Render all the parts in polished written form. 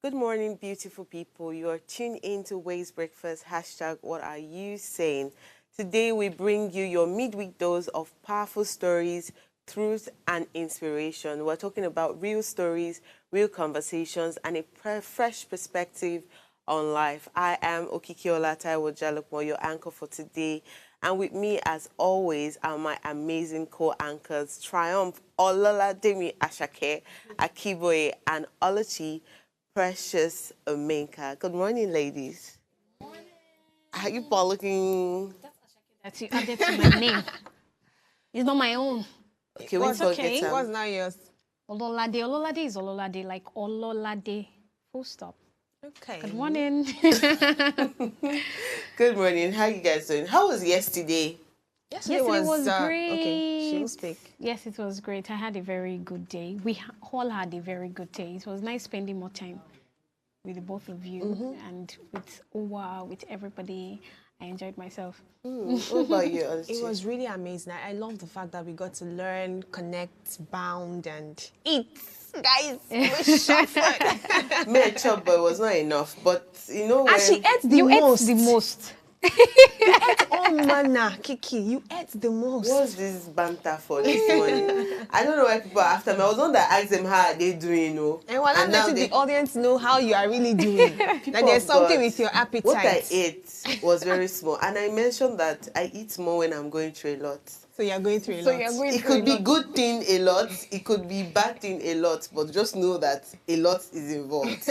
Good morning, beautiful people. You are tuned into Ways Breakfast. Hashtag what are you saying? Today we bring you your midweek dose of powerful stories, truth, and inspiration. We're talking about real stories, real conversations, and a fresh perspective on life. I am Okikiola Taiwo Jalukmo, your anchor for today. And with me, as always, are my amazing co-anchors, Triumph Ololademi Ashake, Akiboye, and Oluchi Precious Omenka. Good morning, ladies. Are you looking? That you added to my name. It's not my own. Okay, we forget okay. them. What's now yours? Ololade. Ololade is Ololade, like Ololade. Full stop. Okay. Good morning. Good morning. How you guys doing? How was yesterday? Yesterday was great. Okay, she will speak. Yes, it was great. I had a very good day. We all had a very good day. It was nice spending more time with the both of you and with Owa, with everybody. I enjoyed myself. What about you, Oluchi? It was really amazing. I love the fact that we got to learn, connect, bound, and eat. Guys, we suffered. Me chop, but it was not enough. But you know when And she ate the You most. ate the most. You ate all manner, Kiki. You ate the most. what's this banter for this morning? I don't know why people are after me. I was one that asked them how are they doing, you know. And we're not now letting they- the audience know how you are really doing. That People there's of something God, with your appetite. What I ate was very small. And I mentioned that I eat more when I'm going through a lot. So you're going through a So lot. you're going It through could a be lot. good thing a lot, it could be bad thing a lot, but just know that a lot is involved.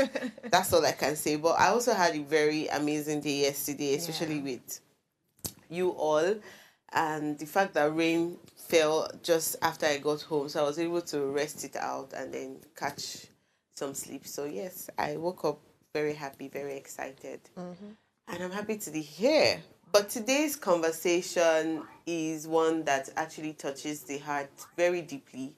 That's all I can say. But I also had a very amazing day yesterday, especially with you all, and the fact that rain fell just after I got home, so I was able to rest it out and then catch some sleep. So yes, I woke up very happy, very excited, and I'm happy to be here. But today's conversation is one that actually touches the heart very deeply.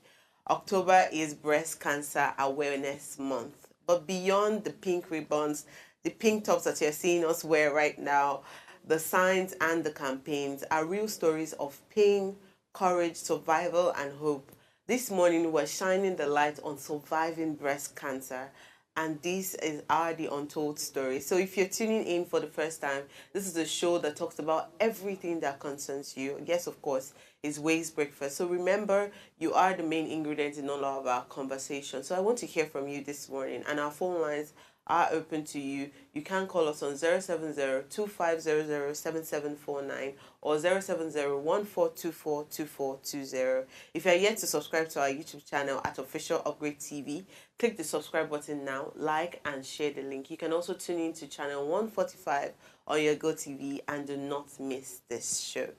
October is Breast Cancer Awareness Month. But beyond the pink ribbons, the pink tops that you're seeing us wear right now, the signs and the campaigns are real stories of pain, courage, survival, and hope. This morning, we're shining the light on surviving breast cancer. And this is the Untold story. So if you're tuning in for the first time, this is a show that talks about everything that concerns you. Yes, of course, is Ways Breakfast. So remember, you are the main ingredient in all of our conversation. So I want to hear from you this morning. And our phone lines are open to you. You can call us on 070-2500-7749 or 070-1424-2420. If you're yet to subscribe to our YouTube channel at Official Upgrade TV, click the subscribe button now, like and share the link. You can also tune in to channel 145 on your GoTV and do not miss this show.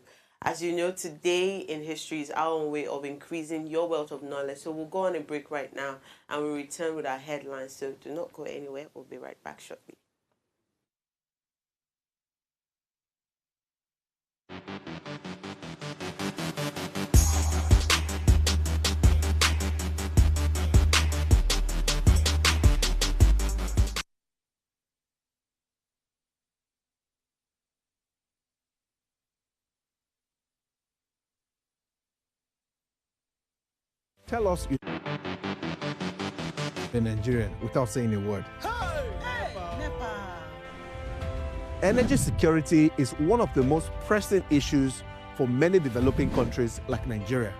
As you know, today in history is our own way of increasing your wealth of knowledge. So we'll go on a break right now and we'll return with our headlines. So do not go anywhere. We'll be right back shortly. Tell us the Nigerian without saying a word. Energy security is one of the most pressing issues for many developing countries like Nigeria.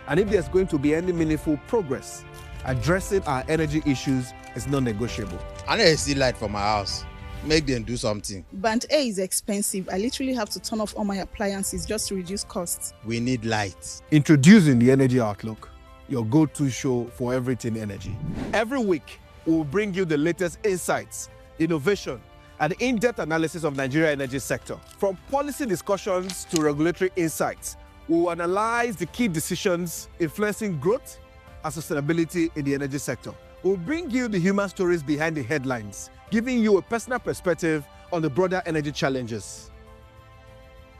And if there's going to be any meaningful progress, addressing our energy issues is non-negotiable. I need to see light for my house. Make them do something. Band A is expensive. I literally have to turn off all my appliances just to reduce costs. We need light. Introducing the Energy Outlook, your go-to show for everything energy. Every week, we'll bring you the latest insights, innovation, and in-depth analysis of Nigeria's energy sector. From policy discussions to regulatory insights, we will analyze the key decisions influencing growth and sustainability in the energy sector. We'll bring you the human stories behind the headlines, giving you a personal perspective on the broader energy challenges.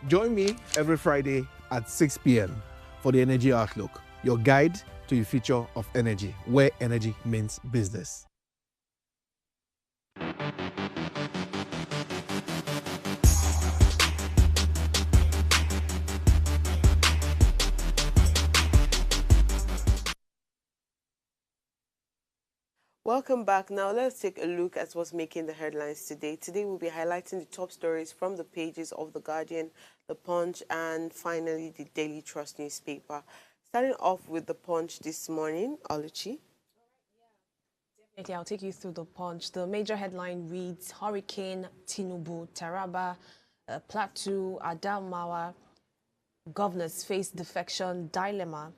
Join me every Friday at 6 p.m. for the Energy Outlook, your guide to the future of energy, where energy means business. Welcome back. Now let's take a look at what's making the headlines today. Today we'll be highlighting the top stories from the pages of The Guardian, The Punch, and finally the Daily Trust newspaper. Starting off with The Punch this morning, Oluchi. Definitely, I'll take you through The Punch. The major headline reads, Hurricane Tinubu, Taraba, Plateau, Adamawa, governors face defection dilemma.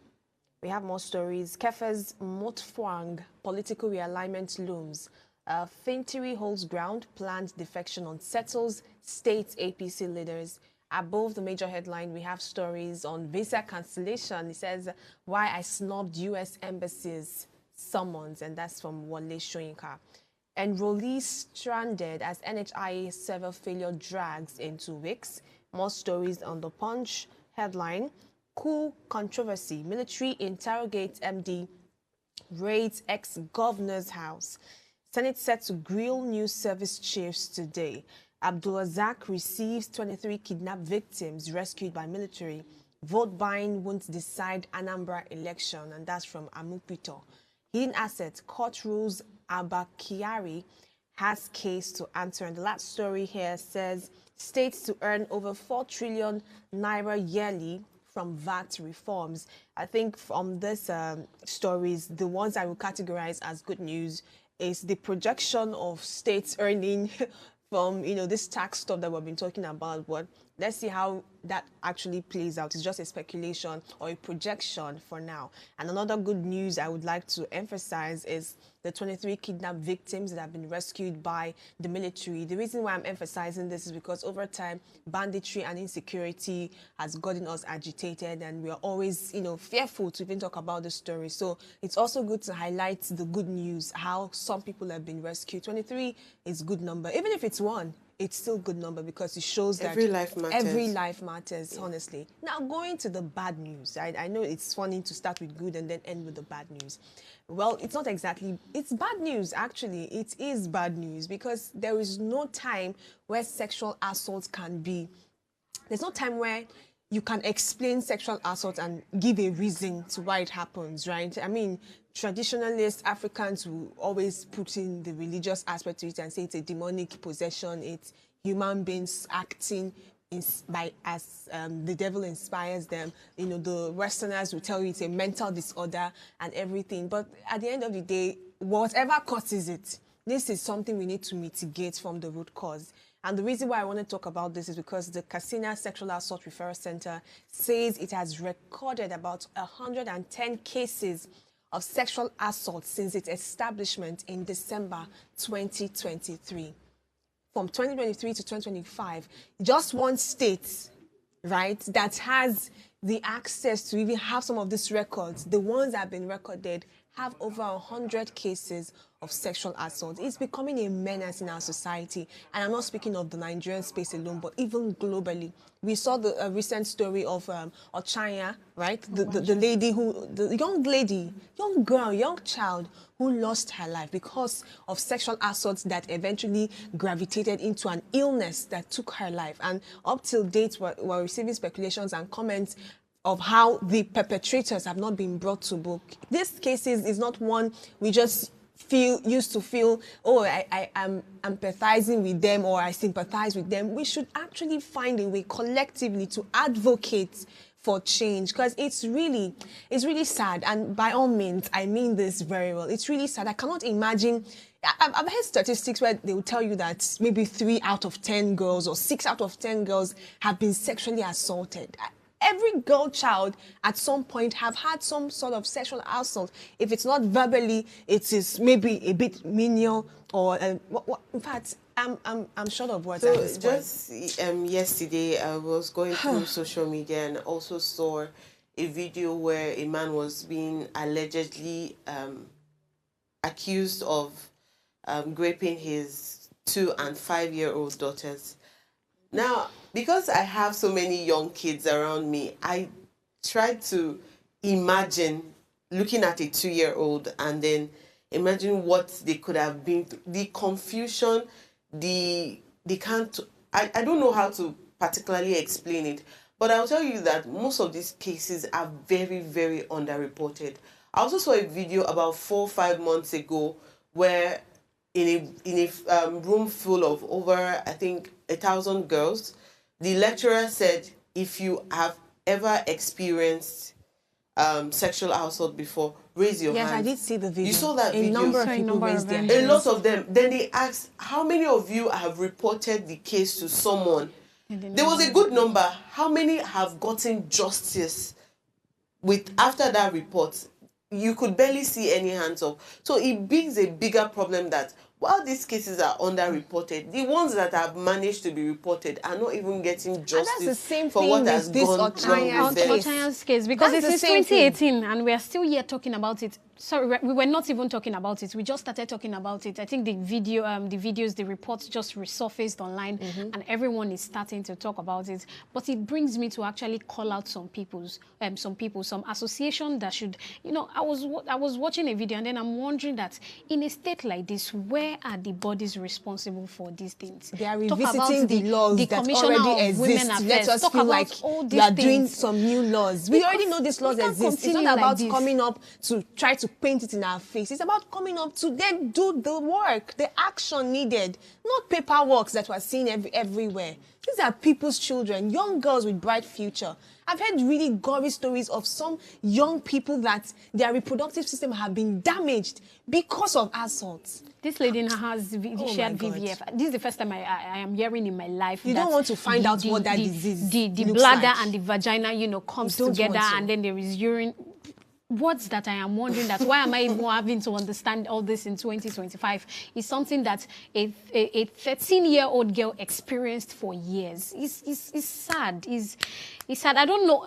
We have more stories. Kefe's Motfwang, political realignment looms. Fintiri holds ground, planned defection unsettles state APC leaders. Above the major headline, we have stories on visa cancellation. It says, why I snubbed U.S. embassies summons, and that's from Wale Soyinka. Enrollees stranded as NHIA server failure drags into weeks. More stories on The Punch headline. Coup controversy. Military interrogates MD, raids ex-governor's house. Senate set to grill new service chiefs today. Abdulrazak receives 23 kidnapped victims rescued by military. Vote buying won't decide Anambra election, and that's from Amupito. Hidden asset, court rules Abba Kyari has case to answer. And the last story here says, states to earn over 4 trillion naira yearly from VAT reforms. I think from this stories, the ones I will categorize as good news is the projection of states earning from, this tax stuff that we've been talking about. But let's see how that actually plays out. It's just a speculation or a projection for now. And another good news I would like to emphasize is the 23 kidnapped victims that have been rescued by the military. The reason why I'm emphasizing this is because over time, banditry and insecurity has gotten us agitated, and we are always, fearful to even talk about the story. So it's also good to highlight the good news, how some people have been rescued. 23 is a good number. Even if it's one, it's still a good number because it shows that every life matters. Every life matters, honestly. Now, going to the bad news. I know it's funny to start with good and then end with the bad news. Well, it's not exactly, it's bad news, actually. It is bad news because there is no time where sexual assault can be. There's no time where you can explain sexual assault and give a reason to why it happens, right? I mean, traditionalists, Africans will always put in the religious aspect to it and say it's a demonic possession, it's human beings acting as the devil inspires them. The Westerners will tell you it's a mental disorder and everything. But at the end of the day, whatever causes it, this is something we need to mitigate from the root cause. And the reason why I want to talk about this is because the Katsina Sexual Assault Referral Center says it has recorded about 110 cases of sexual assault since its establishment in December 2023. From 2023 to 2025, just one state, right, that has the access to even have some of these records, the ones that have been recorded, have over 100 cases of sexual assault. It's becoming a menace in our society. And I'm not speaking of the Nigerian space alone, but even globally. We saw the recent story of Ochanya, right? The lady the young girl, young child who lost her life because of sexual assault that eventually gravitated into an illness that took her life. And up till date, we're receiving speculations and comments of how the perpetrators have not been brought to book. This case is not one we just used to feel, oh, I am empathizing with them or I sympathize with them. We should actually find a way collectively to advocate for change, because it's really sad. And by all means, I mean this very well. It's really sad. I cannot imagine. I've heard statistics where they will tell you that maybe 3 out of 10 girls or 6 out of 10 girls have been sexually assaulted. Every girl child at some point have had some sort of sexual assault. If it's not verbally, it is maybe a bit menial or in fact, I'm short of words. So at this point. just yesterday, I was going through social media and also saw a video where a man was being allegedly accused of raping his 2- and 5-year-old daughters. Now, because I have so many young kids around me, I tried to imagine looking at a 2-year-old and then imagine what they could have been through. The confusion, I don't know how to particularly explain it, but I'll tell you that most of these cases are very, very underreported. I also saw a video about 4 or 5 months ago where in a room full of over, I think, 1,000 girls, the lecturer said, if you have ever experienced sexual assault before, raise your hand. Yes, I did see the video. You saw that a video? number of Sorry, people number raised of their them. A hands. lot of them. Then they asked, how many of you have reported the case to someone? There was a good number. How many have gotten justice after that report? You could barely see any hands up. So it brings a bigger problem that while these cases are underreported, the ones that have managed to be reported are not even getting justice the same for thing what with has this gone wrong Ochaya's with them. case. Ochaya's case, because That's this the is same thing. 2018 and we are still here talking about it. Sorry, we were not even talking about it. We just started talking about it. I think the videos, the reports just resurfaced online, and everyone is starting to talk about it. But it brings me to actually call out some association that should, I was watching a video and then I'm wondering that in a state like this, where are the bodies responsible for these things? They are Talk about revisiting the laws that Commissioner already of Women exist. Affairs. Let us Talk feel about like all you these are doing things. some new laws. We already know these laws we can't exist. It's not continue like about this. coming up to try to paint it in our face. It's about coming up to then do the work, the action needed, not paperwork that we're seeing everywhere. These are people's children, young girls with bright future. I've heard really gory stories of some young people that their reproductive system have been damaged because of assaults. This lady has shared God. VVF. This is the first time I am hearing in my life. You that don't want to find out what that disease the looks bladder like. and the vagina, comes You don't together, want to. and then there is urine. Words that I am wondering that why am I even having to understand all this in 2025 is something that a 13-year-old girl experienced for years. It's sad. It's sad. I don't know.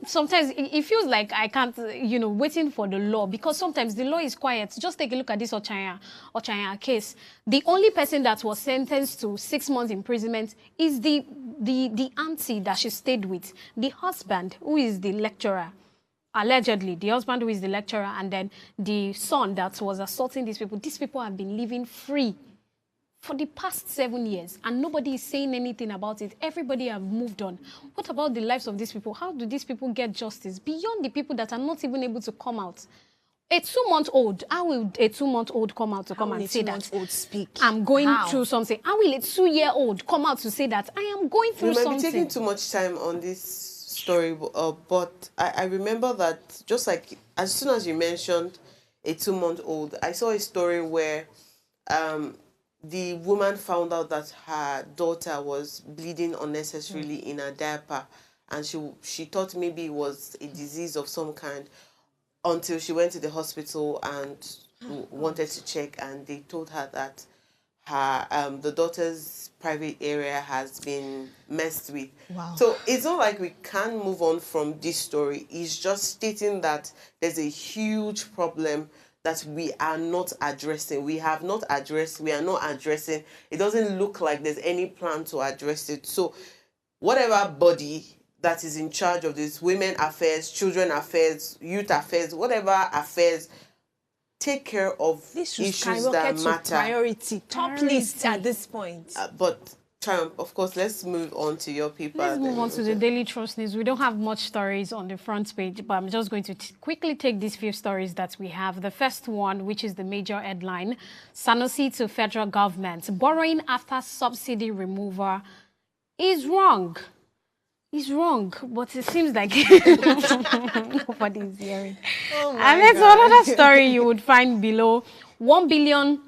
Sometimes it feels like I can't, waiting for the law, because sometimes the law is quiet. Just take a look at this Ochanya case. The only person that was sentenced to 6 months imprisonment is the auntie that she stayed with. The husband, who is the lecturer, allegedly, the husband who is the lecturer, and then the son that was assaulting these people have been living free for the past 7 years, and nobody is saying anything about it. Everybody have moved on. What about the lives of these people? How do these people get justice beyond the people that are not even able to come out? A 2-month-old, how will a 2-month-old come out to come and say that speak? I'm going through something? How will a 2-year-old come out to say that I am going through something? We might be taking too much time on this story, but I remember that just like as soon as you mentioned a 2-month-old, I saw a story where the woman found out that her daughter was bleeding unnecessarily in her diaper, and she thought maybe it was a disease of some kind until she went to the hospital and wanted to check, and they told her that her the daughter's private area has been messed with. Wow. So it's not like we can move on from this story. It's just stating that there's a huge problem that we are not addressing. We have not addressed. We are not addressing. It doesn't look like there's any plan to address it. So whatever body that is in charge of this, women affairs, children affairs, youth affairs, whatever affairs, take care of This should issues that skyrocket to matter. priority, top list at this point. But Triumph, of course, let's move on to your paper. Let's move on to the Daily Trust News. We don't have much stories on the front page, but I'm just going to quickly take these few stories that we have. The first one, which is the major headline, Sanusi to federal government. Borrowing after subsidy removal is wrong. It's wrong, but it seems like nobody is hearing. Oh And there's another story you would find below. $1 billion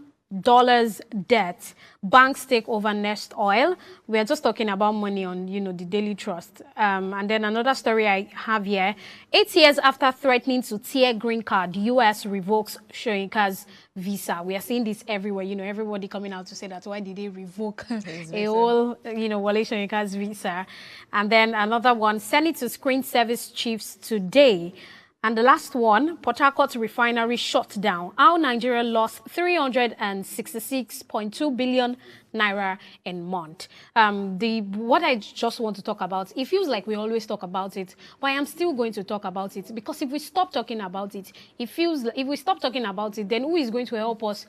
debt. Banks take over Nest Oil. We are just talking about money on, the Daily Trust. And then another story I have here. 8 years after threatening to tear green card, U.S. revokes Shoyinka's visa. We are seeing this everywhere. Everybody coming out to say that why did they revoke a whole, Wale Shoyinka's visa. And then another one, Senate to screen service chiefs today. And the last one, Port Harcourt refinery shut down. How Nigeria lost 366.2 billion naira in month. What I just want to talk about, it feels like we always talk about it, but I am still going to talk about it, because if we stop talking about it, if we stop talking about it, then who is going to help us,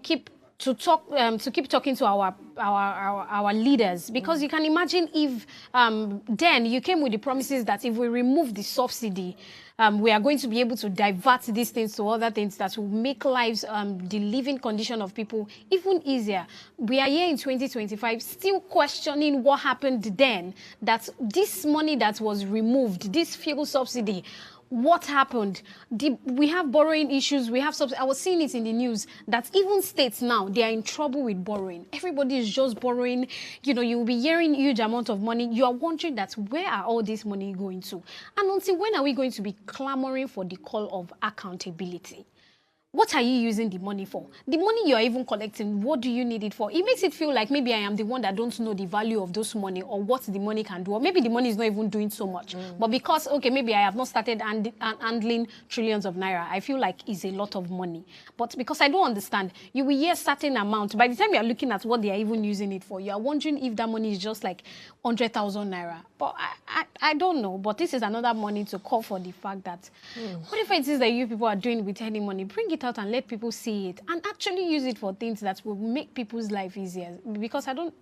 keep talking to our leaders? Because you can imagine if then you came with the promises that if we remove the subsidy, we are going to be able to divert these things to other things that will make lives, the living condition of people even easier. We are here in 2025 still questioning what happened then, that this money that was removed, this fuel subsidy, what happened? We have borrowing issues. We have I was seeing it in the news that even states now, they are in trouble with borrowing. Everybody is just borrowing. You know, you'll be hearing huge amount of money. You are wondering that where are all this money going to? And until when are we going to be clamoring for the call of accountability? What are you using the money for? The money you're even collecting, what do you need it for? It makes it feel like maybe I am the one that don't know the value of those money or what the money can do. Or maybe the money is not even doing so much. But because, okay, maybe I have not started handling trillions of naira, I feel like it's a lot of money. But because I don't understand, you will hear certain amount. By the time you're looking at what they are even using it for, you are wondering if that money is just like 100,000 naira. But I don't know. But this is another money to call for the fact that whatever it is that you people are doing with any money, bring it out and let people see it and actually use it for things that will make people's life easier. Because I don't...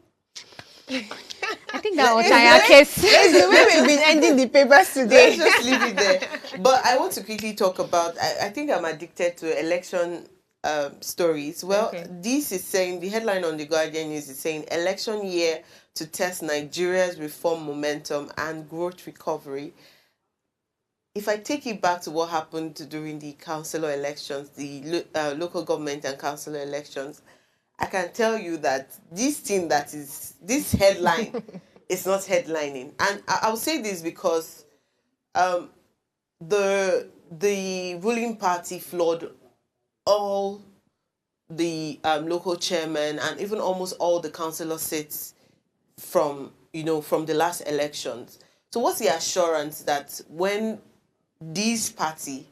I think that was our case. It's the way we've been ending the papers today. Let's just leave it there. But I want to quickly talk about, I think I'm addicted to election stories. Well, Okay. this is saying, the headline on the Guardian News is saying, election year to test Nigeria's reform momentum and growth recovery. If I take it back to what happened during the councillor elections, the local government and councillor elections, I can tell you that this thing that is, this headline is not headlining. And I'll say this because the ruling party flawed all the local chairmen and even almost all the councillor seats from the last elections. So what's the assurance that when this party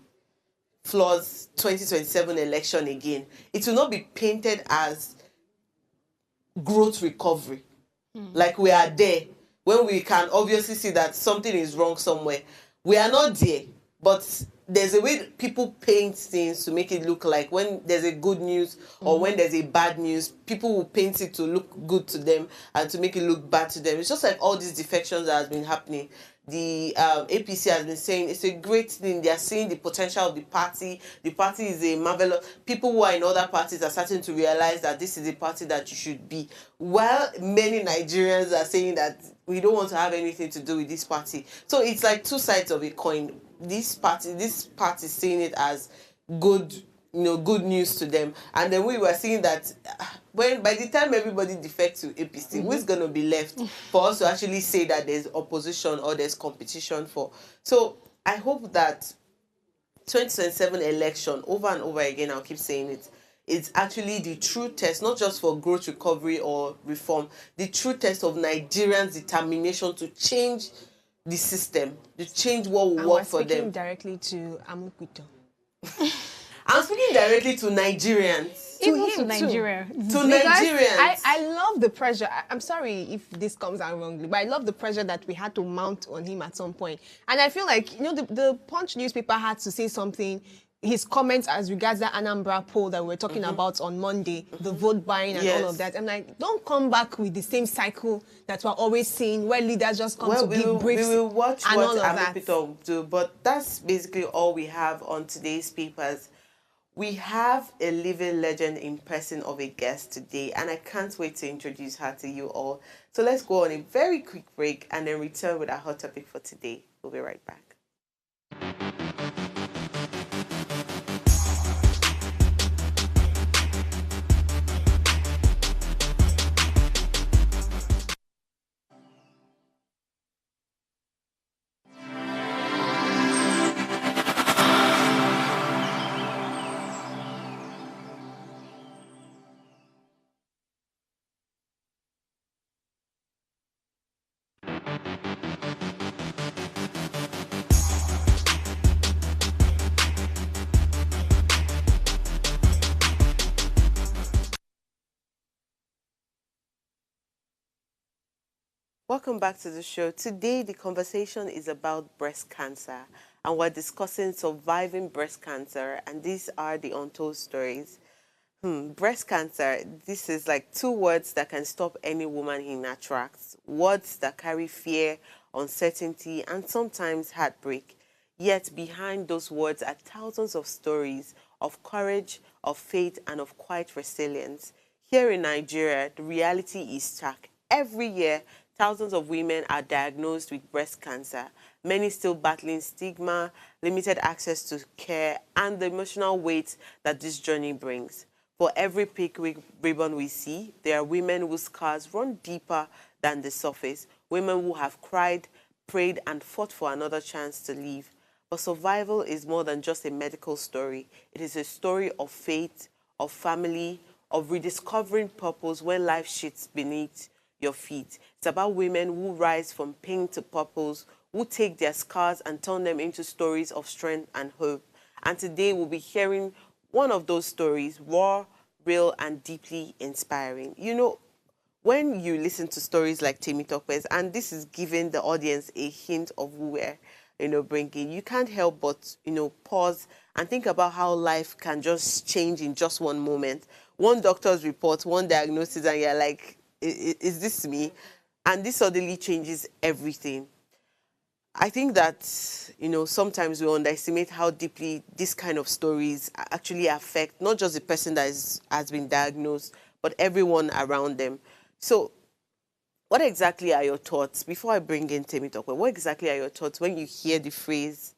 flaws 2027 election again, it will not be painted as growth recovery? Like we are there when we can obviously see that something is wrong somewhere. We are not there, but there's a way people paint things to make it look like when there's a good news or when there's a bad news, people will paint it to look good to them and to make it look bad to them. It's just like all these defections that has been happening. The APC has been saying it's a great thing. They are seeing the potential of the party. The party is a marvelous... People who are in other parties are starting to realize that this is a party that you should be. While many Nigerians are saying that we don't want to have anything to do with this party. So it's like two sides of a coin. This party is seeing it as good, good news to them. And then we were seeing that by the time everybody defects to APC, who's going to be left for us to actually say that there's opposition or there's competition for? So I hope that 2027 election, over and over again, I'll keep saying it, it's actually the true test, not just for growth, recovery or reform, the true test of Nigerians' determination to change the system, to change what will work for them. Speaking directly to Amukwito. I'm speaking directly to Nigerians. Even to Nigeria. To Nigerians. I love the pressure. I'm sorry if this comes out wrongly, but I love the pressure that we had to mount on him at some point. And I feel like, the Punch newspaper had to say something. His comments as regards that Anambra poll that we were talking about on Monday, the vote buying and all of that. I'm like, don't come back with the same cycle that we're always seeing, where leaders just come to give briefs. We will watch and what all of that. Amipito do, but that's basically all we have on today's papers. We have a living legend in person of a guest today, and I can't wait to introduce her to you all. So let's go on a very quick break and then return with our hot topic for today. We'll be right back. Welcome back to the show. Today, the conversation is about breast cancer, and we're discussing surviving breast cancer, and these are the untold stories. Breast cancer, this is like two words that can stop any woman in her tracks, words that carry fear, uncertainty, and sometimes heartbreak. Yet behind those words are thousands of stories of courage, of faith, and of quiet resilience. Here in Nigeria, the reality is stark. Every year, thousands of women are diagnosed with breast cancer, many still battling stigma, limited access to care, and the emotional weight that this journey brings. For every pink ribbon we see, there are women whose scars run deeper than the surface, women who have cried, prayed, and fought for another chance to live. But survival is more than just a medical story. It is a story of faith, of family, of rediscovering purpose when life shifts beneath your feet. It's about women who rise from pain to purpose, who take their scars and turn them into stories of strength and hope. And today we'll be hearing one of those stories, raw, real, and deeply inspiring. You know, when you listen to stories like Temi Tokwe's, and this is giving the audience a hint of who we're, bringing, you can't help but, pause and think about how life can just change in just one moment. One doctor's report, one diagnosis, and you're like, is this me? And this suddenly changes everything. I think that, sometimes we underestimate how deeply this kind of stories actually affect not just the person that has been diagnosed, but everyone around them. So what exactly are your thoughts, before I bring in Temi Tokwe, what exactly are your thoughts when you hear the phrase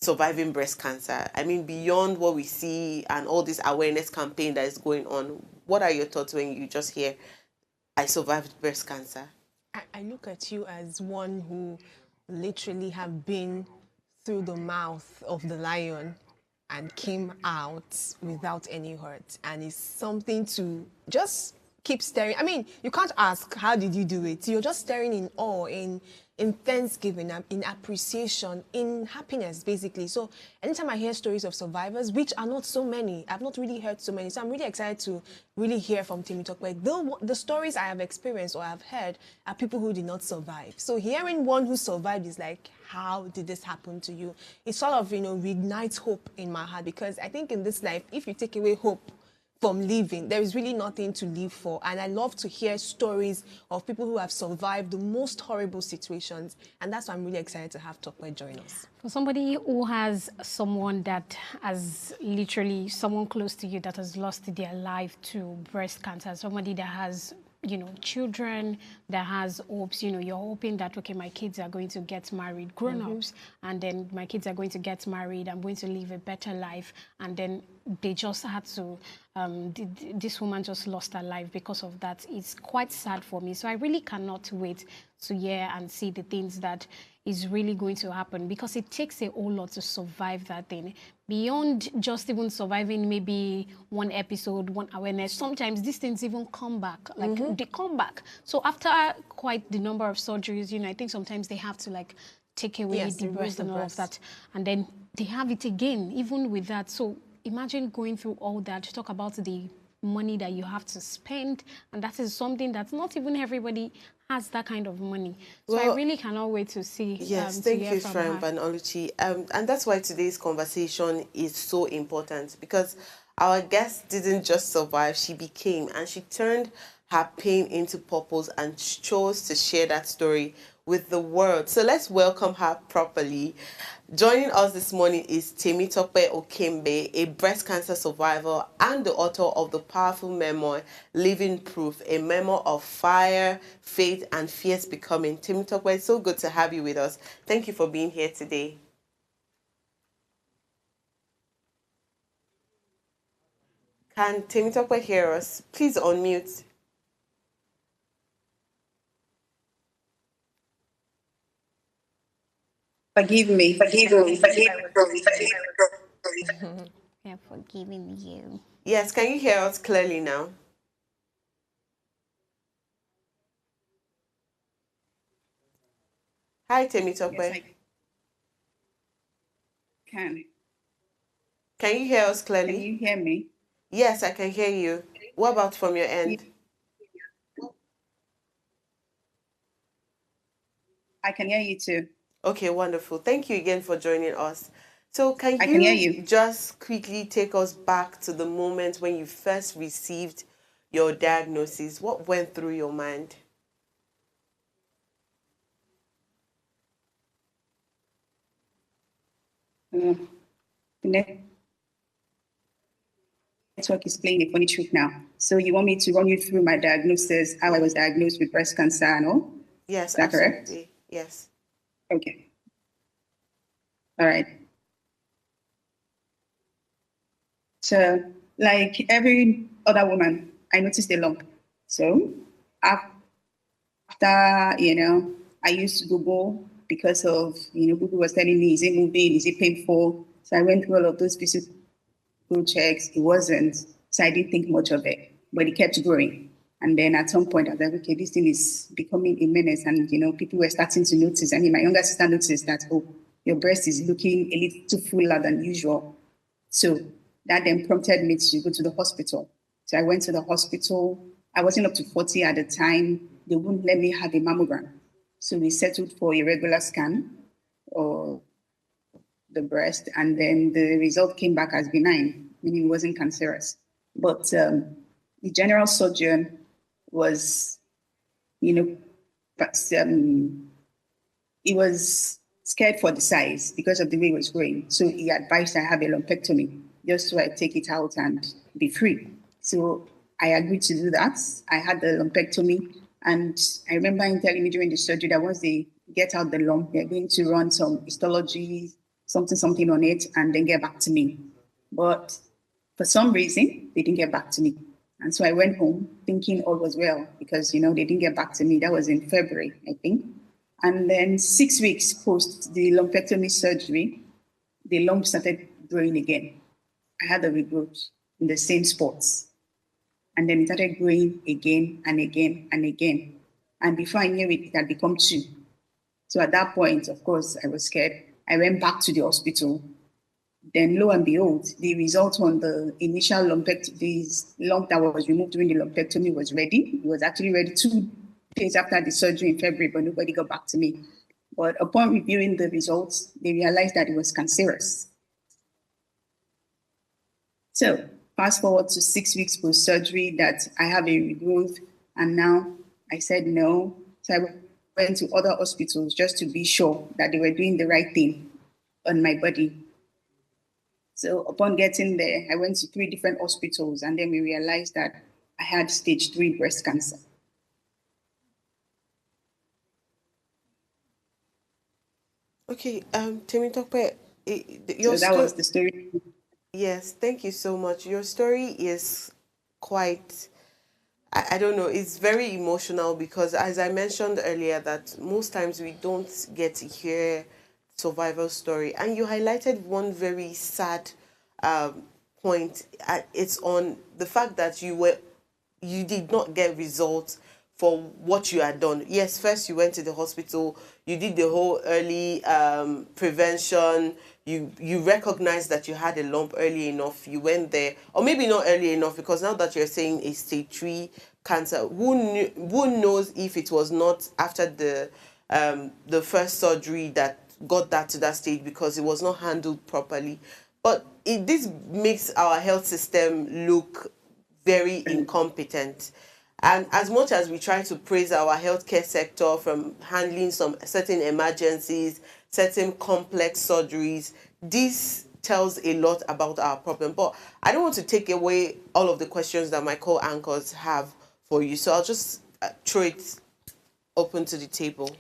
surviving breast cancer? I mean, beyond what we see and all this awareness campaign that is going on, what are your thoughts when you just hear, I survived breast cancer? I look at you as one who literally have been through the mouth of the lion and came out without any hurt. And it's something to just keep staring. I mean, you can't ask, how did you do it? You're just staring in awe, in thanksgiving, in appreciation, in happiness, basically. So anytime I hear stories of survivors, which are not so many, I've not really heard so many. So I'm really excited to really hear from Temi Tokwe. The stories I have experienced or I've heard are people who did not survive. So hearing one who survived is like, how did this happen to you? It sort of, reignites hope in my heart, because I think in this life, if you take away hope from living, there is really nothing to live for. And I love to hear stories of people who have survived the most horrible situations. And that's why I'm really excited to have Tokwe join us. For somebody who has someone that has literally, someone close to you that has lost their life to breast cancer, somebody that has, children, that has hopes, you're hoping that, okay, my kids are going to get married, grown-ups, and then my kids are going to get married, I'm going to live a better life, and then they just had to, this woman just lost her life because of that. It's quite sad for me. So I really cannot wait to hear and see the things that is really going to happen, because it takes a whole lot to survive that thing. Beyond just even surviving maybe one episode, one awareness, sometimes these things even come back, like they come back. So after quite the number of surgeries, I think sometimes they have to like take away the breast and all of that, and then they have it again, even with that. So imagine going through all that, talk about the money that you have to spend, and that is something that not even everybody has that kind of money. So I really cannot wait to see. Yes, thank you, Shrimp and Oluchi. And that's why today's conversation is so important, because our guest didn't just survive, she became, and she turned her pain into purpose and chose to share that story with the world. So let's welcome her properly. Joining us this morning is Temi Tokwe Okembe, a breast cancer survivor and the author of the powerful memoir, Living Proof, a memoir of fire, faith, and fierce becoming. Temi Tokwe, it's so good to have you with us. Thank you for being here today. Can Temi Tokwe hear us? Please unmute. Forgive me, forgive me, forgive me. Yeah, forgiving you. Yes, can you hear us clearly now? Hi, Temi Tokwe. Yes, I can. Can you hear us clearly? Can you hear me? Yes, I can hear you. What about from your end? I can hear you too. Okay, wonderful. Thank you again for joining us. So I can hear you. Just quickly take us back to the moment when you first received your diagnosis? What went through your mind? Uh, the network is playing a funny trick now. So you want me to run you through my diagnosis, how I was diagnosed with breast cancer and all? Yes, Is that correct? absolutely. Yes. Okay. All right. So, like every other woman, I noticed a lump. So, after, I used to Google because of, Google was telling me, is it moving? Is it painful? So I went through all of those physical checks. It wasn't. So I didn't think much of it, but it kept growing. And then at some point, I was like, okay, this thing is becoming a menace. And, people were starting to notice. I mean, my younger sister noticed that, oh, your breast is looking a little fuller than usual. So that then prompted me to go to the hospital. So I went to the hospital. I wasn't up to 40 at the time. They wouldn't let me have a mammogram. So we settled for a regular scan of the breast, and then the result came back as benign, meaning it wasn't cancerous. But the general surgeon was, but, he was scared for the size because of the way it was growing. So he advised I have a lumpectomy just so I take it out and be free. So I agreed to do that. I had the lumpectomy. And I remember him telling me during the surgery that once they get out the lump, they're going to run some histology, something on it, and then get back to me. But for some reason, they didn't get back to me. And so I went home thinking all was well because, they didn't get back to me. That was in February, I think. And then 6 weeks post the lumpectomy surgery, the lump started growing again. I had a regrowth in the same spots. And then it started growing again and again and again. And before I knew it, it had become 2. So at that point, of course, I was scared. I went back to the hospital. Then lo and behold, the result on the initial lumpectomy, this lump that was removed during the lumpectomy was ready. It was actually ready 2 days after the surgery in February, but nobody got back to me. But upon reviewing the results, they realized that it was cancerous. So fast forward to 6 weeks post-surgery that I have a regrowth, and now I said no. So I went to other hospitals just to be sure that they were doing the right thing on my body. So upon getting there, I went to 3 different hospitals, and then we realized that I had stage 3 breast cancer. Okay, Temitope, So your that story. was the story. Yes, thank you so much. Your story is quite, I don't know, it's very emotional because as I mentioned earlier that most times we don't get to hear survival story. And you highlighted one very sad point. It's on the fact that you did not get results for what you had done. Yes, first you went to the hospital, you did the whole early prevention, you recognized that you had a lump early enough, you went there, or maybe not early enough, because now that you're saying a stage 3 cancer, who knows if it was not after the first surgery that got that to that stage because it was not handled properly. But this makes our health system look very incompetent. And as much as we try to praise our healthcare sector from handling some certain emergencies, certain complex surgeries, this tells a lot about our problem. But I don't want to take away all of the questions that my co-anchors have for you. So I'll just throw it open to the table.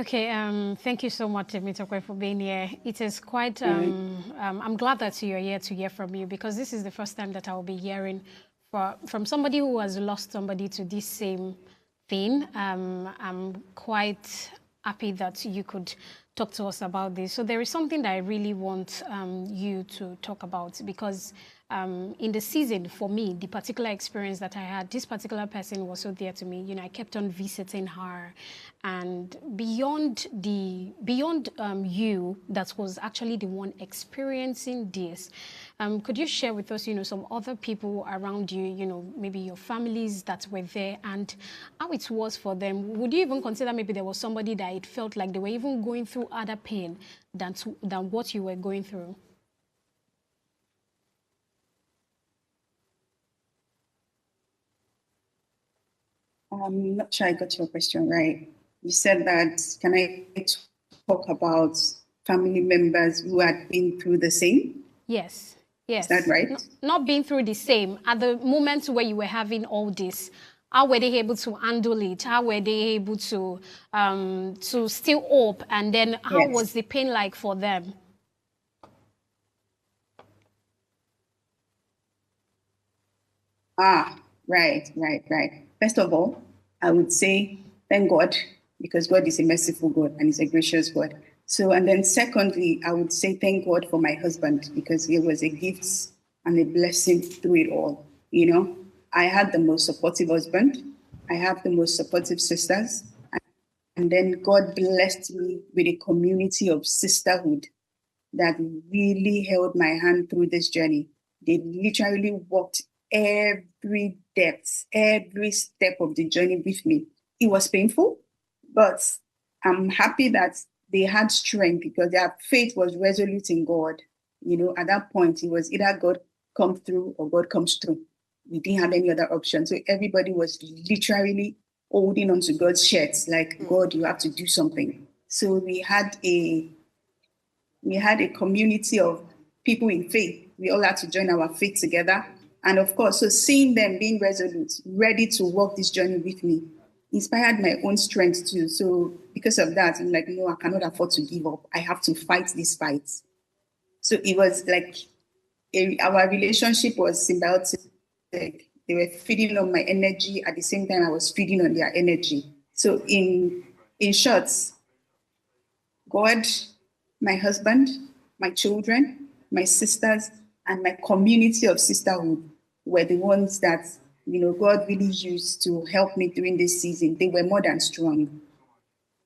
Okay, thank you so much, Temitope, for being here. It is quite, I'm glad that you're here to hear from you because this is the first time that I will be hearing from somebody who has lost somebody to this same thing. I'm quite happy that you could talk to us about this. So there is something that I really want you to talk about because in the season, for me, the particular experience that I had, this particular person was so dear to me. You know, I kept on visiting her, and beyond you, that was actually the one experiencing this. Could you share with us, some other people around you, maybe your families that were there, and how it was for them? Would you even consider maybe there was somebody that it felt like they were even going through other pain than what you were going through? I'm not sure I got your question right. You said that, can I talk about family members who had been through the same. Yes. Yes. Is that right? Not being through the same. At the moments where you were having all this, how were they able to handle it? How were they able to still hope? And then how Yes. was the pain like for them? Right. First of all, I would say thank God, because God is a merciful God and He's a gracious God. So, and then secondly, I would say thank God for my husband, because he was a gift and a blessing through it all. You know, I had the most supportive husband. I have the most supportive sisters. And then God blessed me with a community of sisterhood that really held my hand through this journey. They literally walked every depth, every step of the journey with me. It was painful, but I'm happy that they had strength because their faith was resolute in God. You know, at that point, it was either God comes through or God comes through. We didn't have any other option. So everybody was literally holding onto God's shirts, like, God, you have to do something. So we had a community of people in faith. We all had to join our faith together. And of course, so seeing them being resolute, ready to walk this journey with me, inspired my own strength too. So because of that, I'm like, no, I cannot afford to give up. I have to fight this fight. So it was like our relationship was symbiotic. They were feeding on my energy. At the same time, I was feeding on their energy. So in short, God, my husband, my children, my sisters, and my community of sisterhood were the ones that, you know, God really used to help me during this season. They were more than strong.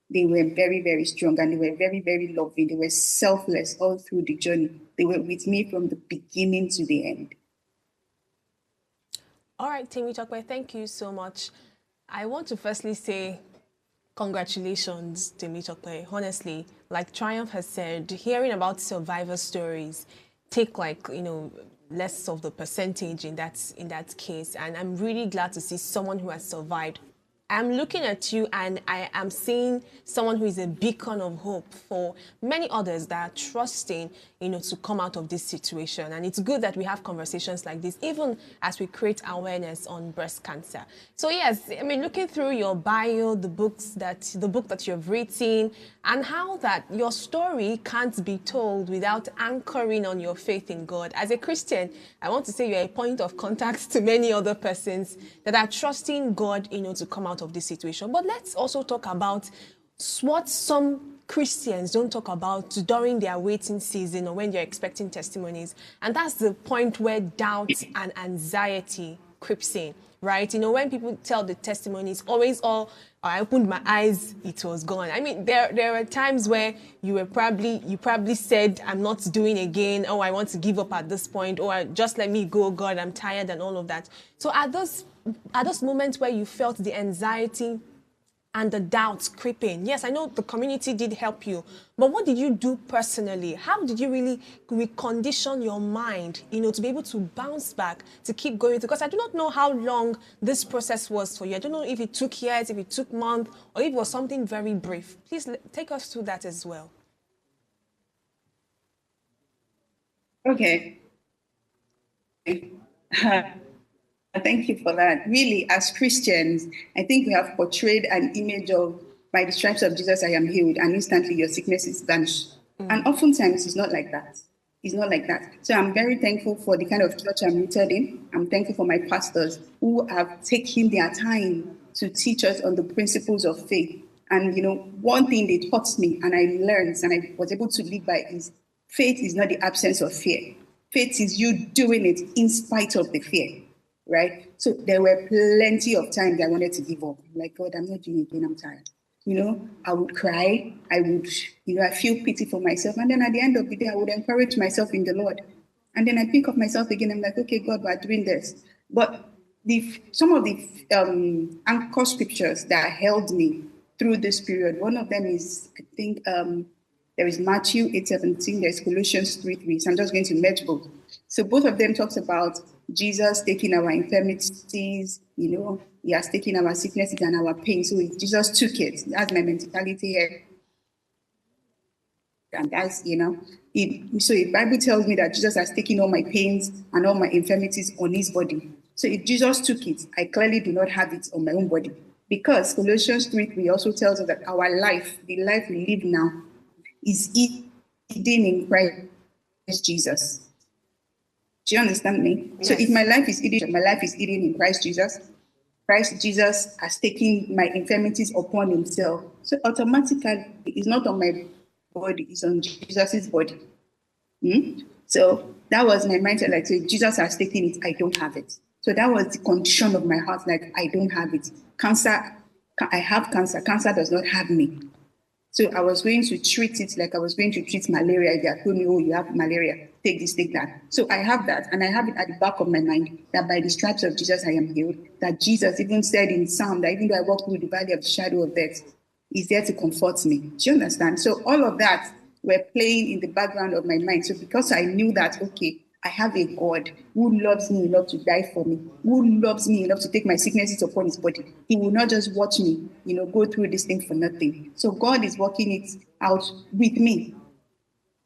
They were very, very strong, and they were very, very loving. They were selfless all through the journey. They were with me from the beginning to the end. All right, Temi Chokwe, thank you so much. I want to firstly say congratulations, Temi Chokwe. Honestly, like Triumph has said, hearing about survivor stories take, like, you know, less of the percentage in that case. And I'm really glad to see someone who has survived. I'm looking at you and I am seeing someone who is a beacon of hope for many others that are trusting, you know, to come out of this situation. And it's good that we have conversations like this, even as we create awareness on breast cancer. So yes, I mean, looking through your bio, the book that you've written, and how that your story can't be told without anchoring on your faith in God. As a Christian, I want to say you're a point of contact to many other persons that are trusting God, you know, to come out of this situation. But let's also talk about what some Christians don't talk about during their waiting season or when they're expecting testimonies. And that's the point where doubt and anxiety creeps in, right? You know, when people tell the testimonies, always all, I opened my eyes, it was gone. I mean, there were times where you probably said, I'm not doing again. Oh, I want to give up at this point. Or just let me go, God, I'm tired, and all of that. So at those moments where you felt the anxiety and the doubts creeping, yes, I know the community did help you, but what did you do personally? How did you really recondition your mind, you know, to be able to bounce back, to keep going? Because I do not know how long this process was for you. I don't know if it took years, if it took months, or if it was something very brief. Please take us through that as well. Okay. Thank you for that. Really, as Christians, I think we have portrayed an image of, by the stripes of Jesus, I am healed, and instantly your sickness is vanished. And oftentimes, it's not like that. It's not like that. So I'm very thankful for the kind of church I'm rooted in. I'm thankful for my pastors who have taken their time to teach us on the principles of faith. And, you know, one thing they taught me and I learned and I was able to live by is faith is not the absence of fear. Faith is you doing it in spite of the fear. Right? So there were plenty of times I wanted to give up. I'm like, God, I'm not doing it again. I'm tired. You know, I would cry. I would, you know, I feel pity for myself. And then at the end of the day, I would encourage myself in the Lord. And then I pick up myself again. I'm like, okay, God, we're doing this. But some of the anchor scriptures that held me through this period, one of them is, I think, there is Matthew 8:17, there's Colossians 3:3. So I'm just going to merge both. So both of them talks about Jesus taking our infirmities, you know, he has taken our sicknesses and our pain. So Jesus took it. That's my mentality here. And that's, so the Bible tells me that Jesus has taken all my pains and all my infirmities on his body. So if Jesus took it, I clearly do not have it on my own body. Because Colossians 3:3 also tells us that our life, the life we live now, is hidden in Christ Jesus. Do you understand me? Yes. So if my life is hidden in Christ Jesus. Christ Jesus has taken my infirmities upon himself. So automatically, it's not on my body, it's on Jesus' body. So that was my mindset, like, so Jesus has taken it, I don't have it. So that was the condition of my heart, like, I don't have it. Cancer, I have cancer. Cancer does not have me. So I was going to treat it like I was going to treat malaria. If they told me, oh, you have malaria, take this, take that. So I have that, and I have it at the back of my mind that by the stripes of Jesus I am healed. That Jesus even said in Psalm that even though I walk through the valley of the shadow of death, he's there to comfort me. Do you understand? So all of that were playing in the background of my mind. So because I knew that, okay, I have a God who loves me enough to die for me, who loves me enough to take my sicknesses upon his body. He will not just watch me, go through this thing for nothing. So God is working it out with me.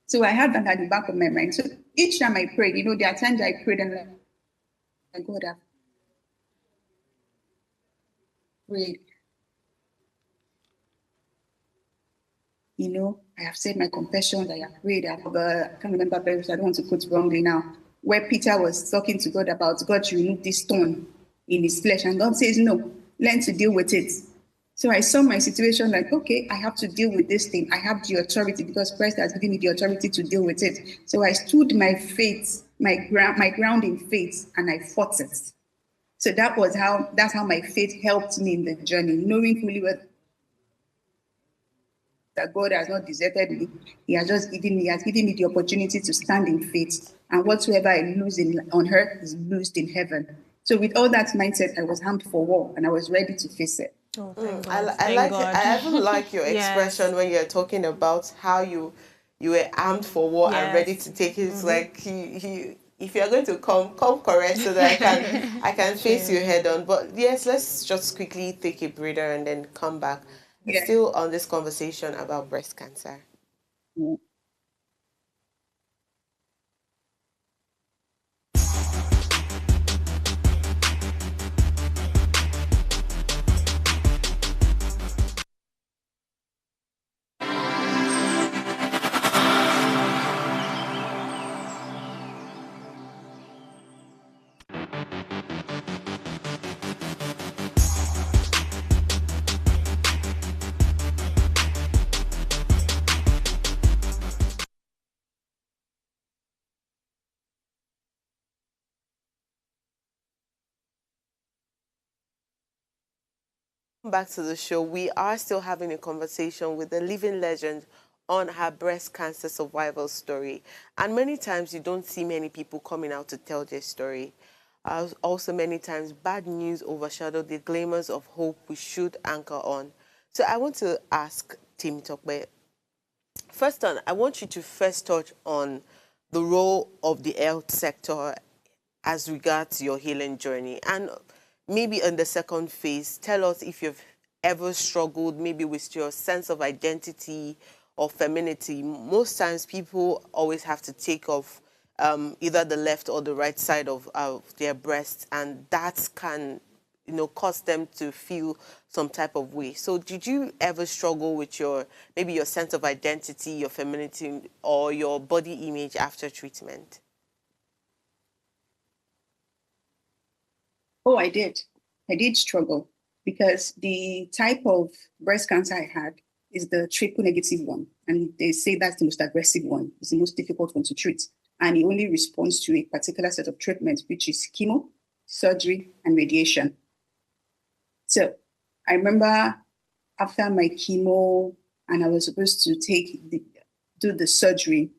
So I had that at the back of my mind. So each time I prayed, there are times I prayed and like, God, I've prayed. I have said my confessions, I have prayed, I can't remember, but I don't want to quote wrongly now, where Peter was talking to God about God to remove this stone in his flesh. And God says, no, learn to deal with it. So I saw my situation like, okay, I have to deal with this thing. I have the authority because Christ has given me the authority to deal with it. So I stood my faith, my ground in faith, and I fought it. So that's how my faith helped me in the journey, knowing fully well that God has not deserted me. He has given me the opportunity to stand in faith. And whatsoever I lose on earth is loosed in heaven. So with all that mindset, I was armed for war and I was ready to face it. Oh, thank I God. like Thank it. God. I even like your Yes. expression when you're talking about how you were armed for war and ready Yes. to take it. It's like he if you're going to come correct so that I can face you head on. But yes, let's just quickly take a breather and then come back. Yeah. Still on this conversation about breast cancer. Back to the show. We are still having a conversation with the living legend on her breast cancer survival story. And many times you don't see many people coming out to tell their story. Also many times bad news overshadow the glimmers of hope we should anchor on. So I want to ask Tim Tokbe, first on, I want you to first touch on the role of the health sector as regards your healing journey. And maybe in the second phase, tell us if you've ever struggled maybe with your sense of identity or femininity. Most times people always have to take off either the left or the right side of their breasts, and that can cause them to feel some type of way. So did you ever struggle with maybe your sense of identity, your femininity, or your body image after treatment? Oh, I did. I did struggle because the type of breast cancer I had is the triple negative one. And they say that's the most aggressive one. It's the most difficult one to treat. And it only responds to a particular set of treatments, which is chemo, surgery, and radiation. So I remember after my chemo and I was supposed to do the surgery,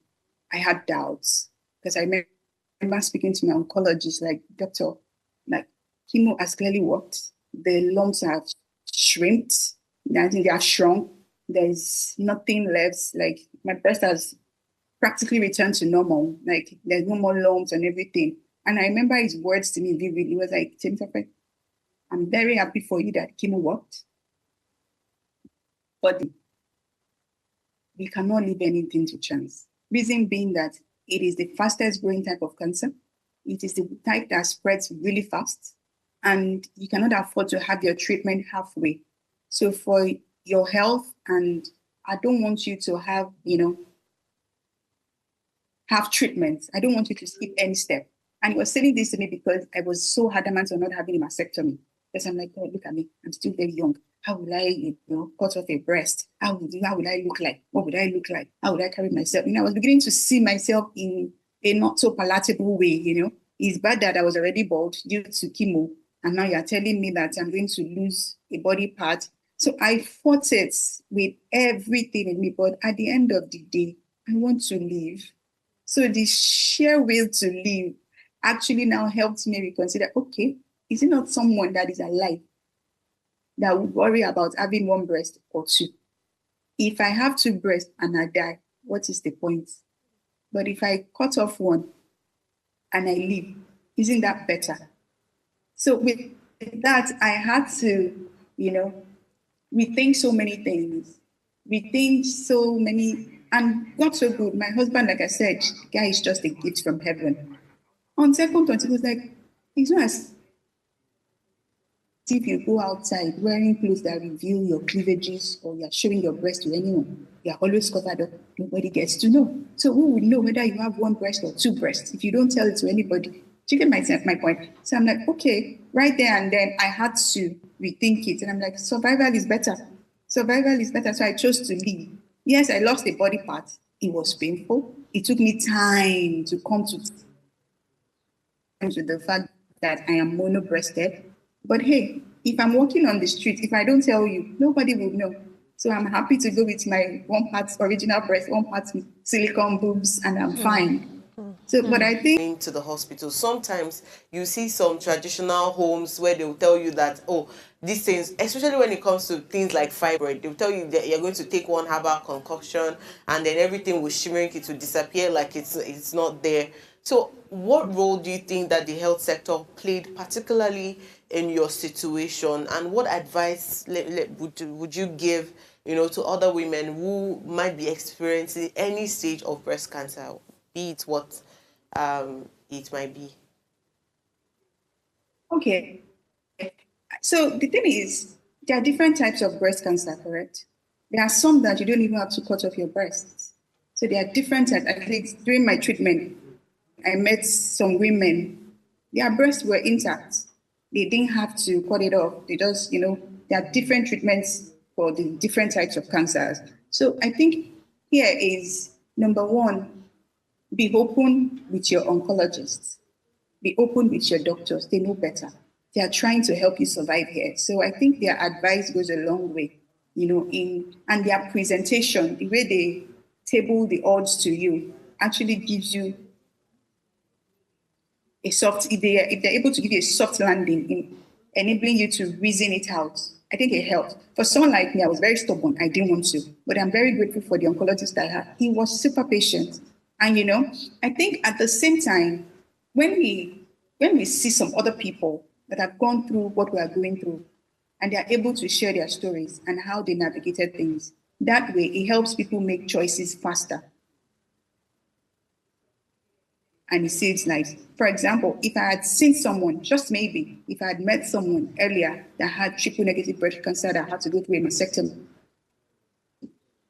I had doubts because I remember speaking to my oncologist, like, doctor, like, chemo has clearly worked. The lumps have shrinked. I think they are shrunk. There's nothing left. Like, my breast has practically returned to normal. Like, there's no more lumps and everything. And I remember his words to me vividly. He was like, Tim, I'm very happy for you that chemo worked. But we cannot leave anything to chance. Reason being that it is the fastest growing type of cancer. It is the type that spreads really fast, and you cannot afford to have your treatment halfway. So for your health, and I don't want you to have, have treatment. I don't want you to skip any step. And he was saying this to me because I was so adamant on not having a mastectomy. Because I'm like, God, look at me. I'm still very young. How will I, cut off a breast? How would I look like? What would I look like? How would I carry myself? I was beginning to see myself in a not so palatable way, It's bad that I was already bald due to chemo. And now you're telling me that I'm going to lose a body part. So I fought it with everything in me. But at the end of the day, I want to live. So the sheer will to live actually now helped me reconsider, okay, is it not someone that is alive that would worry about having one breast or two? If I have two breasts and I die, what is the point? But if I cut off one and I live, isn't that better? So with that, I had to, rethink so many things. Rethink so many, and God so good. My husband, like I said, guy is just a gift from heaven. On second thought, he was like, it's not as if you go outside wearing clothes that reveal your cleavages or you're showing your breast to anyone. You're always covered up. Nobody gets to know. So who would know whether you have one breast or two breasts if you don't tell it to anybody? Do you get my point? So I'm like, okay, right there and then I had to rethink it. And I'm like, survival is better. Survival is better. So I chose to leave. Yes, I lost a body part. It was painful. It took me time to come to terms with the fact that I am mono-breasted. But hey, if I'm walking on the street, if I don't tell you, nobody will know. So I'm happy to go with my one part original breast, one part silicone boobs, and I'm fine. So, but I think Going to the hospital, sometimes you see some traditional homes where they will tell you that, oh, these things, especially when it comes to things like fibroid, they'll tell you that you're going to take one herbal concoction and then everything will shrink, it will disappear like it's not there. So what role do you think that the health sector played, particularly in your situation, and what advice would you give, to other women who might be experiencing any stage of breast cancer, be it what it might be? okay. So the thing is, there are different types of breast cancer, correct? There are some that you don't even have to cut off your breasts. So there are different types. I think during my treatment, I met some women, their breasts were intact. They didn't have to cut it off. They just, there are different treatments for the different types of cancers. So I think here is number one, be open with your oncologists. Be open with your doctors. They know better. They are trying to help you survive here. So I think their advice goes a long way, and their presentation, the way they table the odds to you, actually gives you a soft, if they're able to give you a soft landing in enabling you to reason it out, I think it helps. For someone like me, I was very stubborn. I didn't want to, but I'm very grateful for the oncologist I had. He was super patient. And, I think at the same time, when we see some other people that have gone through what we are going through, and they are able to share their stories and how they navigated things, that way it helps people make choices faster. And it saves lives. For example, if I had seen someone, just maybe, if I had met someone earlier that had triple negative breast cancer that had to go through a mastectomy,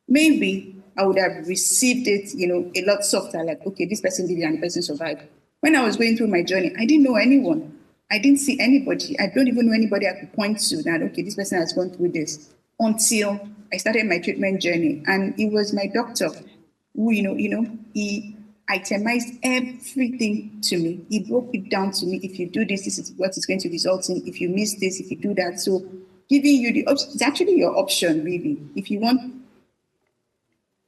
maybe I would have received it, a lot softer, like, okay, this person did it and the person survived. When I was going through my journey, I didn't know anyone. I didn't see anybody. I don't even know anybody I could point to that, okay, this person has gone through this, until I started my treatment journey. And it was my doctor who, he itemized everything to me. He broke it down to me. If you do this, this is what it's going to result in. If you miss this, if you do that. So giving you the option, it's actually your option, really. If you want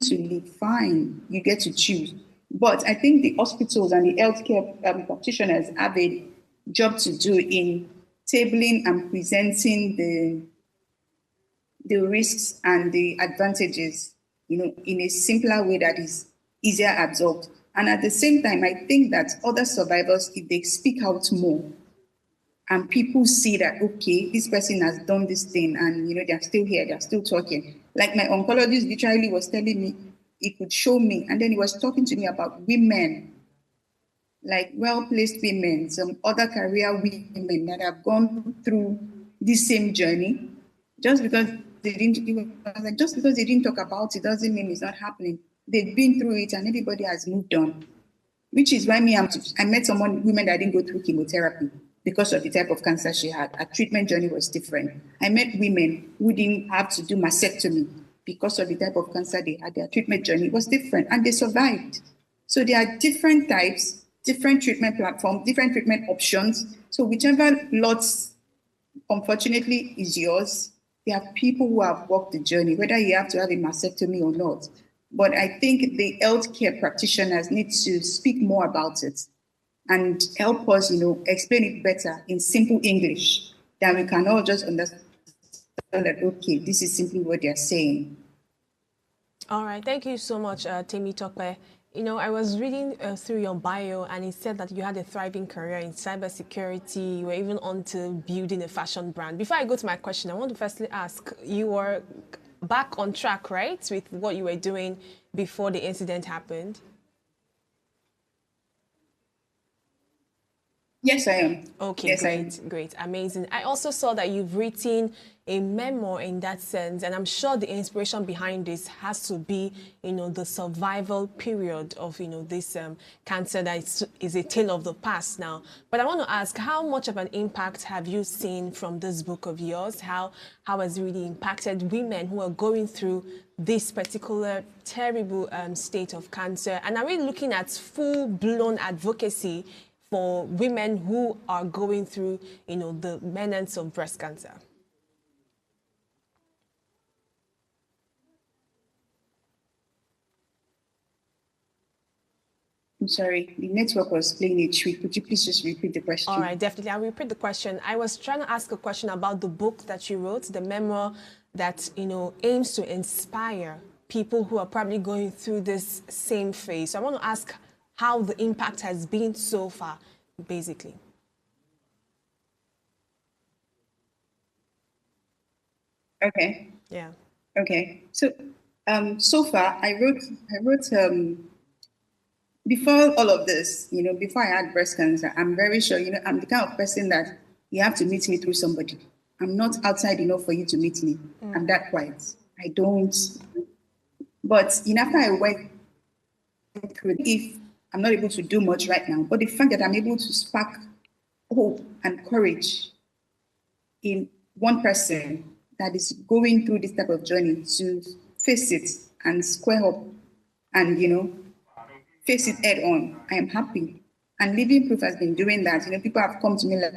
to live, fine, you get to choose. But I think the hospitals and the healthcare practitioners have a job to do in tabling and presenting the risks and the advantages, in a simpler way that is easier absorbed. And at the same time, I think that other survivors, if they speak out more and people see that, okay, this person has done this thing and, they're still here, they're still talking. Like my oncologist literally was telling me, he could show me. And then he was talking to me about women, like well-placed women, some other career women that have gone through this same journey. Just because they didn't talk about it doesn't mean it's not happening. They've been through it and everybody has moved on. Which is why I met women that didn't go through chemotherapy because of the type of cancer she had. Her treatment journey was different. I met women who didn't have to do mastectomy because of the type of cancer they had. Their treatment journey was different and they survived. So there are different types, different treatment platforms, different treatment options. So whichever lot, unfortunately, is yours, there are people who have walked the journey, whether you have to have a mastectomy or not. But I think the healthcare practitioners need to speak more about it and help us, explain it better in simple English, that we can all just understand that, okay, this is simply what they're saying. All right. Thank you so much, Temi Tokwe. I was reading through your bio, and it said that you had a thriving career in cybersecurity. You were even on to building a fashion brand. Before I go to my question, I want to firstly ask, you were back on track, right, with what you were doing before the incident happened? Yes, I am. Okay, yes, great, amazing. I also saw that you've written a memoir in that sense, and I'm sure the inspiration behind this has to be, the survival period of, this cancer that is a tale of the past now. But I want to ask, how much of an impact have you seen from this book of yours? How has it really impacted women who are going through this particular terrible state of cancer? And are we looking at full-blown advocacy for women who are going through, the menace of breast cancer? I'm sorry, the network was playing a trick. Could you please just repeat the question? All right, definitely. I'll repeat the question. I was trying to ask a question about the book that you wrote, the memoir that, aims to inspire people who are probably going through this same phase. So I want to ask how the impact has been so far, basically. Okay. Yeah. Okay. So, so far, I wrote before all of this, before I had breast cancer, I'm very sure, I'm the kind of person that you have to meet me through somebody. I'm not outside enough for you to meet me. I'm that quiet. I don't. But after I went through, if I'm not able to do much right now, but the fact that I'm able to spark hope and courage in one person that is going through this type of journey to face it and square up and, face it head on, I am happy. And Living Proof has been doing that. People have come to me like,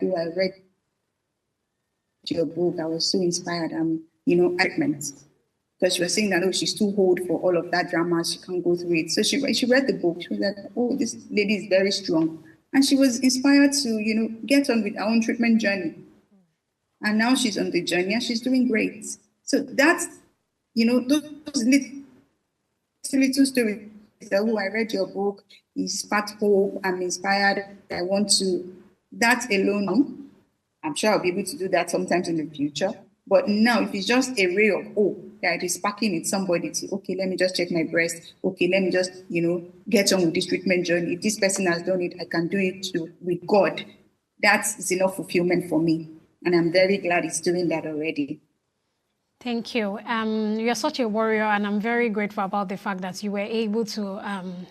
oh, I read your book. I was so inspired. Treatment. Because she was saying that, oh, she's too old for all of that drama. She can't go through it. So she read the book. She was like, oh, this lady is very strong. And she was inspired to, get on with her own treatment journey. And now she's on the journey and she's doing great. So that's, those little stories. Oh, I read your book. It sparked hope. I'm inspired. I want to. That alone, I'm sure I'll be able to do that sometimes in the future. But now, if it's just a ray of hope that is sparking in somebody to, okay, let me just check my breast. Okay, let me just, get on with this treatment journey. If this person has done it, I can do it too with God. That's enough fulfillment for me. And I'm very glad it's doing that already. Thank you. You're such a warrior, and I'm very grateful about the fact that you were able to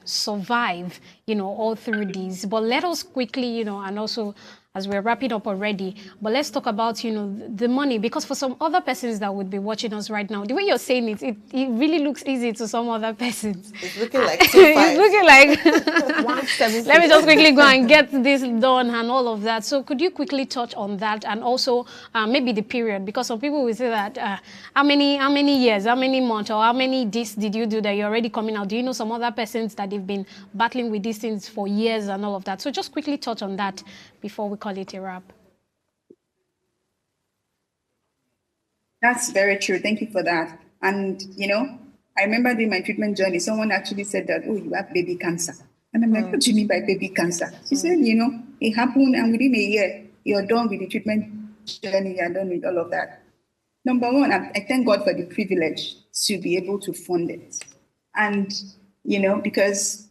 survive, all through these. But let us quickly, and also as we're wrapping up already, but let's talk about, the money, because for some other persons that would be watching us right now, the way you're saying it, it really looks easy to some other persons. It's looking like 2-5. It's looking like, let me just quickly go and get this done and all of that. So could you quickly touch on that, and also maybe the period, because some people will say that, how many years, how many months, or how many days did you do that you're already coming out? Do you know some other persons that they've been battling with these things for years and all of that? So just quickly touch on that before we call it a wrap. That's very true. Thank you for that. And, I remember during my treatment journey, someone actually said that, oh, you have baby cancer. And I'm like, what do you mean by baby cancer? She said, it happened, and within a year, you're done with the treatment journey, you're done with all of that. Number one, I thank God for the privilege to be able to fund it. And, because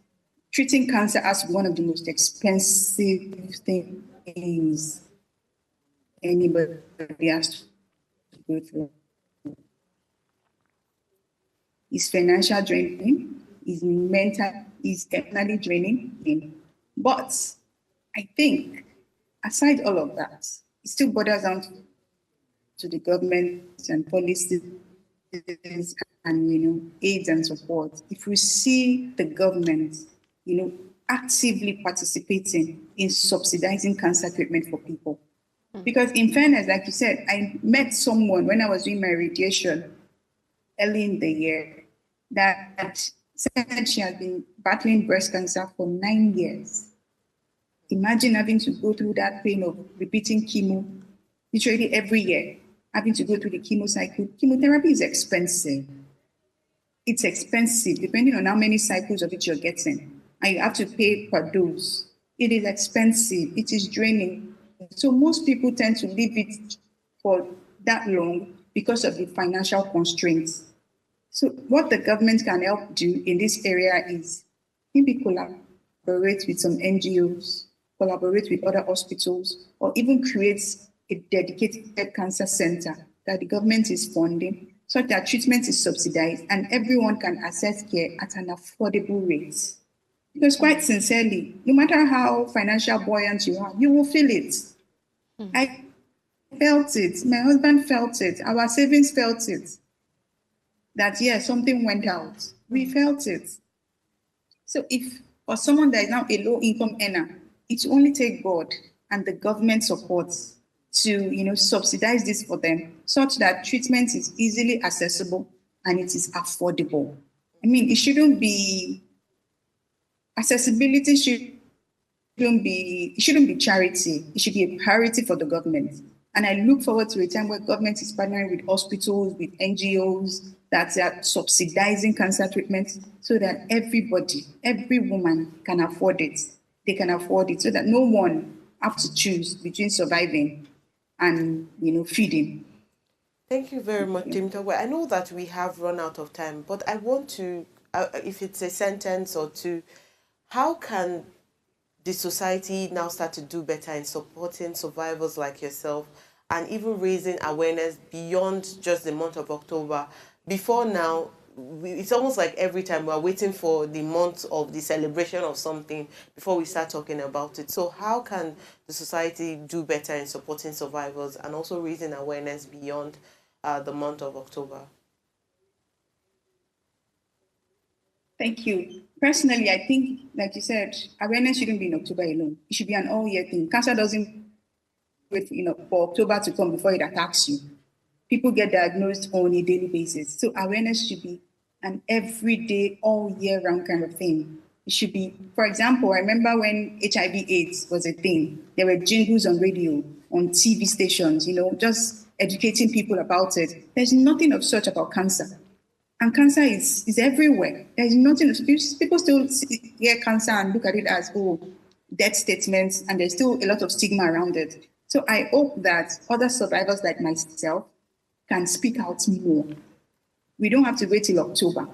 treating cancer as one of the most expensive things anybody has to go through. It's financial draining, it's mental, it's definitely draining. But I think, aside all of that, it still borders down to the government and policies and aids and support. If we see the government, actively participating in subsidizing cancer treatment for people. Because in fairness, like you said, I met someone when I was doing my radiation early in the year that said she had been battling breast cancer for 9 years. Imagine having to go through that pain of repeating chemo literally every year, having to go through the chemo cycle. Chemotherapy is expensive. It's expensive, depending on how many cycles of it you're getting. And you have to pay per dose. It is expensive. It is draining. So most people tend to leave it for that long because of the financial constraints. So what the government can help do in this area is maybe collaborate with some NGOs, collaborate with other hospitals, or even create a dedicated cancer center that the government is funding so that treatment is subsidized and everyone can access care at an affordable rate. Because quite sincerely, no matter how financial buoyant you are, you will feel it. I felt it. My husband felt it. Our savings felt it. That, yeah, something went out. We felt it. So if for someone that is now a low-income earner, it only takes God and the government support to, subsidize this for them such that treatment is easily accessible and it is affordable. I mean, it shouldn't be, accessibility shouldn't be charity. It should be a priority for the government. And I look forward to a time where government is partnering with hospitals, with NGOs, that are subsidizing cancer treatment so that everybody, every woman can afford it. They can afford it so that no one have to choose between surviving and, feeding. Thank you very much, Temitope. I know that we have run out of time, but I want to, if it's a sentence or two, how can the society now start to do better in supporting survivors like yourself and even raising awareness beyond just the month of October? Before now, it's almost like every time we're waiting for the month of the celebration of something before we start talking about it. So how can the society do better in supporting survivors and also raising awareness beyond the month of October? Thank you. Personally, I think, like you said, awareness shouldn't be in October alone. It should be an all-year thing. Cancer doesn't wait for October to come before it attacks you. People get diagnosed on a daily basis. So awareness should be an everyday, all year round kind of thing. It should be, for example, I remember when HIV/AIDS was a thing, there were jingles on radio, on TV stations, just educating people about it. There's nothing of such about cancer. And cancer is everywhere. There's nothing, people still hear cancer and look at it as, death statements, and there's still a lot of stigma around it. So I hope that other survivors like myself can speak out more. We don't have to wait till October.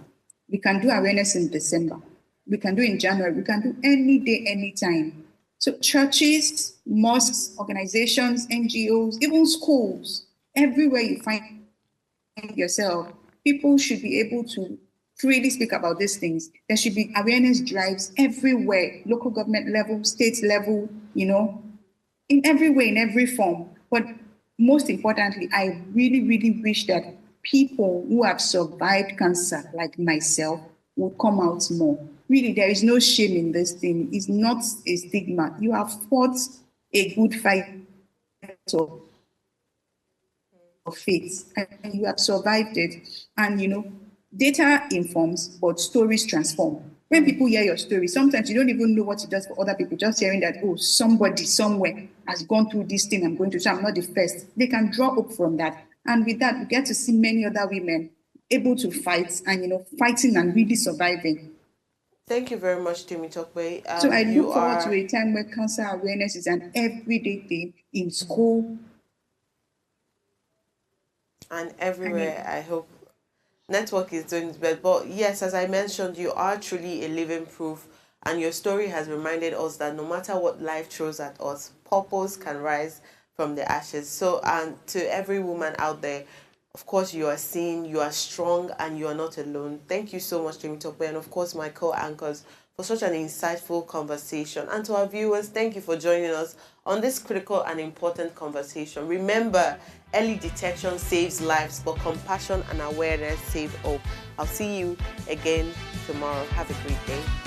We can do awareness in December. We can do it in January. We can do any day, anytime. So churches, mosques, organizations, NGOs, even schools, everywhere you find yourself, people should be able to freely speak about these things. There should be awareness drives everywhere, local government level, state level, in every way, in every form. But most importantly, I really, really wish that people who have survived cancer, like myself, would come out more. Really, there is no shame in this thing. It's not a stigma. You have fought a good fight of faith, and you have survived it. And, data informs, but stories transform. When people hear your story, sometimes you don't even know what it does for other people. Just hearing that, somebody somewhere has gone through this thing I'm going through, so I'm not the first. They can draw up from that. And with that, we get to see many other women able to fight and, fighting and really surviving. Thank you very much, Temitope. So I look forward to a time where cancer awareness is an everyday thing in school, And everywhere, I hope network is doing its best. But yes, as I mentioned, you are truly a living proof, and your story has reminded us that no matter what life throws at us, purpose can rise from the ashes. So, and to every woman out there, of course, you are seen, you are strong, and you are not alone. Thank you so much, Temitope, and of course, my co-anchors, for such an insightful conversation. And to our viewers, thank you for joining us on this critical and important conversation. Remember, early detection saves lives, but compassion and awareness save hope. I'll see you again tomorrow. Have a great day.